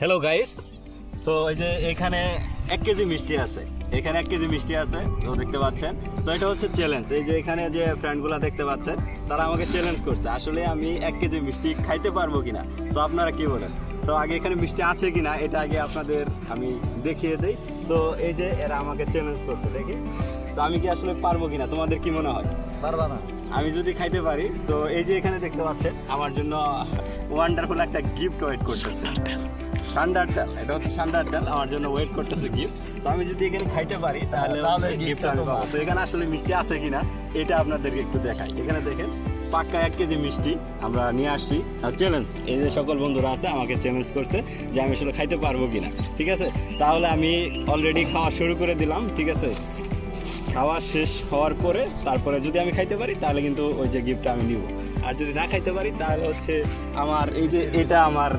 Hello guys, তো এই যে এখানে 1 কেজি মিষ্টি আছে, এখানে 1 কেজি মিষ্টি আছে, তো দেখতে পাচ্ছেন। তো এটা হচ্ছে চ্যালেঞ্জ। এই যে এখানে যে ফ্রেন্ডগুলো দেখতে পাচ্ছেন, তারা আমাকে চ্যালেঞ্জ করছে আসলে আমি 1 কেজি মিষ্টি খাইতে পারবো কিনা। তো আপনারা কি বলেন? তো আগে এখানে মিষ্টি আছে কিনা এটা আগে আপনাদের আমি দেখিয়ে দেই। তো এই যে এরা আমাকে চ্যালেঞ্জ করছে, দেখি তো আমি কি আসলে পারবো কিনা, তোমাদের কি মনে হয়? পারবা না। আমি যদি খাইতে পারি, তো এই যে এখানে দেখতে পাচ্ছেন আমার জন্য ওয়ান্ডারফুল একটা গিফট ওয়েট করতেছে। সান্ডার তেল, এটা হচ্ছে সান্ডার তেল, আমার জন্য ওয়েট করতেছে গিফট। তো আমি যদি এখানে খাইতে পারি তাহলে গিফট আমি পাবো। তো এখানে আসলে মিষ্টি আছে কিনা এটা আপনাদেরকে একটু দেখাই। এখানে দেখেন পাক্কা 1 কেজি মিষ্টি আমরা নিয়ে আসছি। চ্যালেঞ্জ, এই যে সকল বন্ধুরা আছে আমাকে চ্যালেঞ্জ করছে যে আমি আসলে খাইতে পারবো কিনা। ঠিক আছে, তাহলে আমি অলরেডি খাওয়া শুরু করে দিলাম। ঠিক আছে, খাওয়া শেষ হওয়ার পরে তারপরে যদি আমি খাইতে পারি তাহলে কিন্তু ওই যে গিফটটা আমি নিব, আর যদি না খাইতে পারি তাহলে হচ্ছে আমার এই যে এটা আমার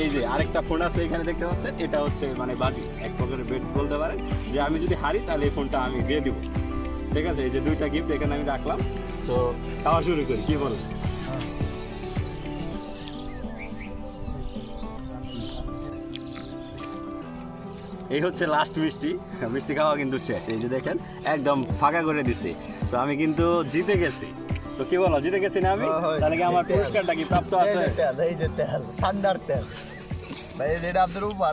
এই যে আরেকটা ফোন আছে এখানে দেখতে পাচ্ছেন, এটা হচ্ছে মানে বাজি, এক প্রকারের বেট বলতে পারেন, যে আমি যদি হারি তাহলে এই ফোনটা আমি দিয়ে দিব। ঠিক আছে, এই যে 2টা গিফট এখানে আমি রাখলাম। তো খাওয়া শুরু করি, কি বলেন? এই হচ্ছে লাস্ট মিষ্টি, মিষ্টি খাওয়া কিন্তু শেষ। এই যে দেখেন একদম ফাঁকা করে দিছি। তো আমি কিন্তু জিতে গেছি। তো কি বলো, জিতে গেছি না আমি? তাহলে কি আমার পুরস্কারটা কি প্রাপ্ত আছে? এই যে তেল, ঠান্ডার তেল ভাই, এটা আপনার উপর।